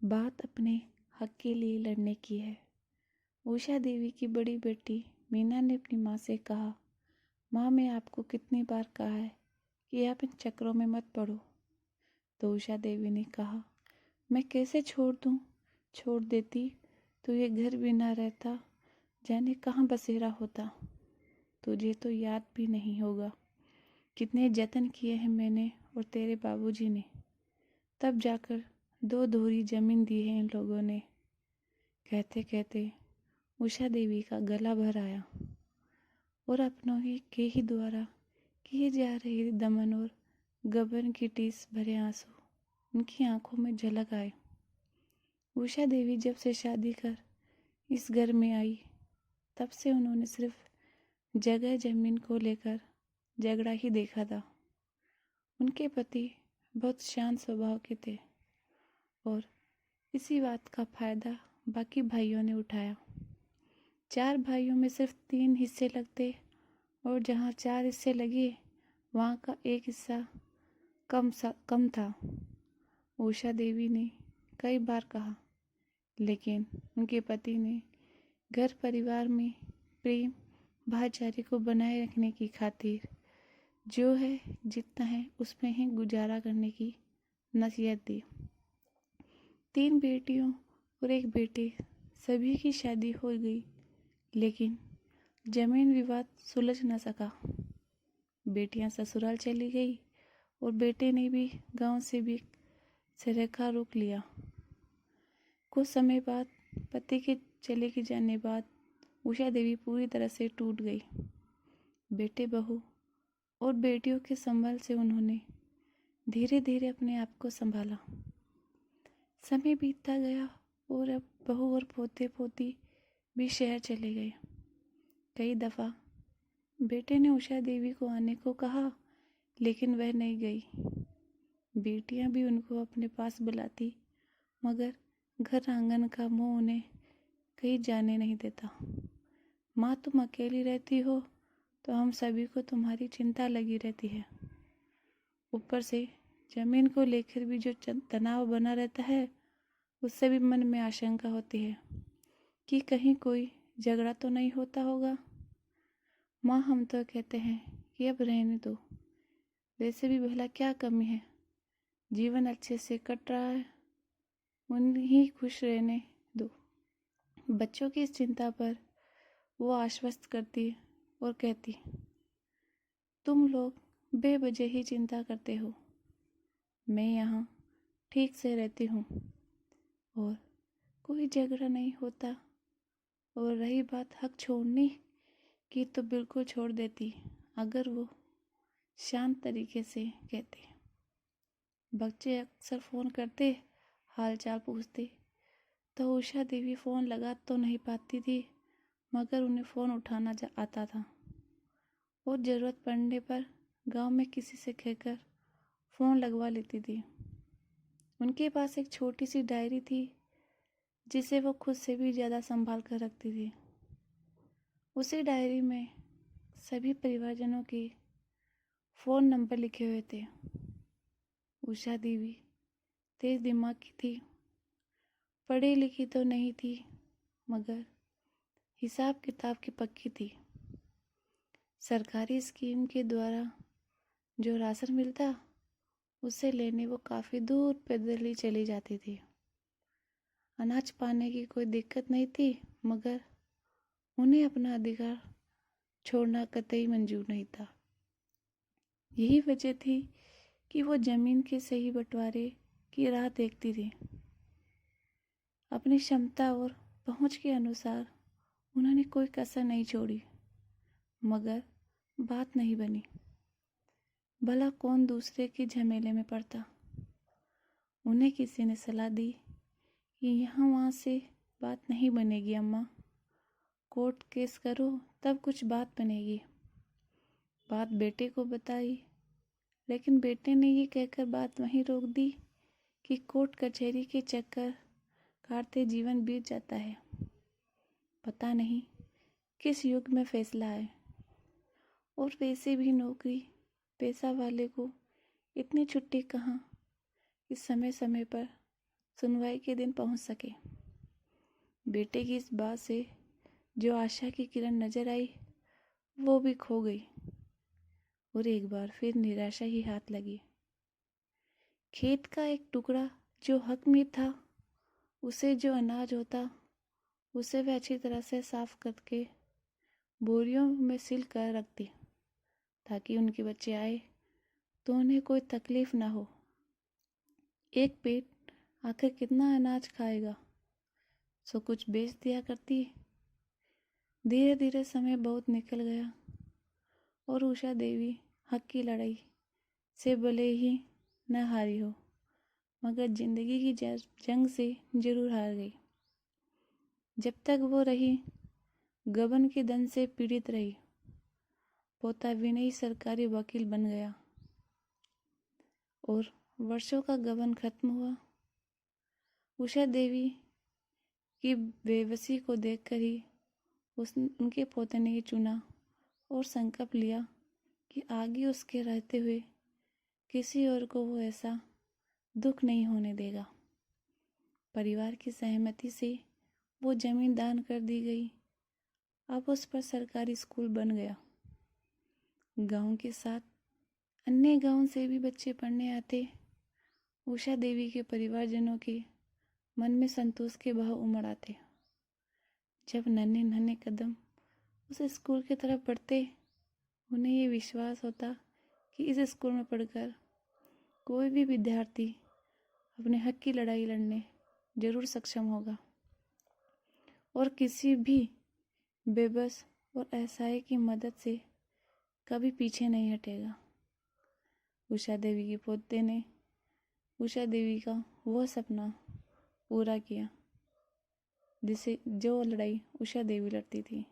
बात अपने हक के लिए लड़ने की है। उषा देवी की बड़ी बेटी मीना ने अपनी माँ से कहा, माँ मैं आपको कितनी बार कहा है कि आप इन चक्करों में मत पड़ो। तो उषा देवी ने कहा, मैं कैसे छोड़ दूँ? छोड़ देती तो ये घर भी ना रहता, जाने कहाँ बसेरा होता। तुझे तो याद भी नहीं होगा कितने जतन किए हैं मैंने और तेरे बाबूजी ने, तब जाकर 2 धुरी जमीन दी है इन लोगों ने। कहते कहते उषा देवी का गला भर आया और अपनों ही द्वारा किए जा रहे दमन और गबन की टीस भरे आंसू उनकी आंखों में झलक आए। उषा देवी जब से शादी कर इस घर में आई, तब से उन्होंने सिर्फ जगह जमीन को लेकर झगड़ा ही देखा था। उनके पति बहुत शांत स्वभाव के थे और इसी बात का फायदा बाकी भाइयों ने उठाया। 4 भाइयों में सिर्फ 3 हिस्से लगते और जहाँ 4 हिस्से लगे वहाँ का 1 हिस्सा कम था। उषा देवी ने कई बार कहा, लेकिन उनके पति ने घर परिवार में प्रेम भाईचारे को बनाए रखने की खातिर जो है जितना है उसमें ही गुजारा करने की नसीहत दी। 3 बेटियों और 1 बेटे सभी की शादी हो गई, लेकिन जमीन विवाद सुलझ न सका। बेटियां ससुराल चली गई और बेटे ने भी गांव से भी सरखा रोक लिया। कुछ समय बाद पति के चले जाने बाद उषा देवी पूरी तरह से टूट गई। बेटे बहू और बेटियों के संबल से उन्होंने धीरे धीरे अपने आप को संभाला। समय बीतता गया और अब बहू और पोते पोती भी शहर चले गए। कई दफ़ा बेटे ने उषा देवी को आने को कहा, लेकिन वह नहीं गई। बेटियां भी उनको अपने पास बुलाती, मगर घर आंगन का मोह उन्हें कहीं जाने नहीं देता। माँ तुम अकेली रहती हो तो हम सभी को तुम्हारी चिंता लगी रहती है। ऊपर से जमीन को लेकर भी जो तनाव बना रहता है, उससे भी मन में आशंका होती है कि कहीं कोई झगड़ा तो नहीं होता होगा। माँ हम तो कहते हैं कि अब रहने दो, वैसे भी भला क्या कमी है, जीवन अच्छे से कट रहा है, उन्हीं खुश रहने दो। बच्चों की इस चिंता पर वो आश्वस्त करती और कहती, तुम लोग बेवजह ही चिंता करते हो, मैं यहाँ ठीक से रहती हूँ और कोई झगड़ा नहीं होता। और रही बात हक छोड़ने की, तो बिल्कुल छोड़ देती अगर वो शांत तरीके से कहते। बच्चे अक्सर फ़ोन करते, हाल चाल पूछते, तो उषा देवी फ़ोन लगा तो नहीं पाती थी, मगर उन्हें फ़ोन उठाना आता था और ज़रूरत पड़ने पर गांव में किसी से कहकर फ़ोन लगवा लेती थी। उनके पास एक छोटी सी डायरी थी जिसे वो खुद से भी ज़्यादा संभाल कर रखती थी। उसी डायरी में सभी परिवारजनों के फ़ोन नंबर लिखे हुए थे। उषा देवी तेज दिमाग की थी, पढ़ी लिखी तो नहीं थी, मगर हिसाब किताब की पक्की थी। सरकारी स्कीम के द्वारा जो राशन मिलता, उसे लेने वो काफ़ी दूर पैदल ही चली जाती थी। अनाज पाने की कोई दिक्कत नहीं थी, मगर उन्हें अपना अधिकार छोड़ना कतई मंजूर नहीं था। यही वजह थी कि वो जमीन के सही बंटवारे की राह देखती थी। अपनी क्षमता और पहुंच के अनुसार उन्होंने कोई कसर नहीं छोड़ी, मगर बात नहीं बनी। भला कौन दूसरे के झमेले में पड़ता। उन्हें किसी ने सलाह दी कि यहाँ वहाँ से बात नहीं बनेगी अम्मा, कोर्ट केस करो तब कुछ बात बनेगी। बात बेटे को बताई, लेकिन बेटे ने ये कहकर बात वहीं रोक दी कि कोर्ट कचहरी के चक्कर काटते जीवन बीत जाता है। पता नहीं किस युग में फैसला है, और वैसे भी नौकरी पैसा वाले को इतनी छुट्टी कहाँ कि समय समय पर सुनवाई के दिन पहुंच सके। बेटे की इस बात से जो आशा की किरण नजर आई वो भी खो गई और एक बार फिर निराशा ही हाथ लगी। खेत का एक टुकड़ा जो हक में था, उसे जो अनाज होता उसे वह अच्छी तरह से साफ करके बोरियों में सिल कर रख दी ताकि उनके बच्चे आए तो उन्हें कोई तकलीफ ना हो। एक पेट आखिर कितना अनाज खाएगा, सो कुछ बेच दिया करती। धीरे धीरे समय बहुत निकल गया और उषा देवी हक की लड़ाई से भले ही न हारी हो मगर जिंदगी की जंग से जरूर हार गई। जब तक वो रही गबन के दंश से पीड़ित रही। पोता विनय सरकारी वकील बन गया और वर्षों का गबन खत्म हुआ। उषा देवी की बेबसी को देखकर ही उनके पोते ने ये चुना और संकल्प लिया कि आगे उसके रहते हुए किसी और को वो ऐसा दुख नहीं होने देगा। परिवार की सहमति से वो जमीन दान कर दी गई। अब उस पर सरकारी स्कूल बन गया। गांव के साथ अन्य गांव से भी बच्चे पढ़ने आते। उषा देवी के परिवारजनों के मन में संतोष के भाव उमड़ आते। जब नन्हे नन्हे कदम उस स्कूल की तरफ बढ़ते, उन्हें ये विश्वास होता कि इस स्कूल में पढ़कर कोई भी विद्यार्थी अपने हक की लड़ाई लड़ने जरूर सक्षम होगा और किसी भी बेबस और असहाय की मदद से कभी पीछे नहीं हटेगा। उषा देवी के पोते ने उषा देवी का वह सपना पूरा किया जो लड़ाई उषा देवी लड़ती थी।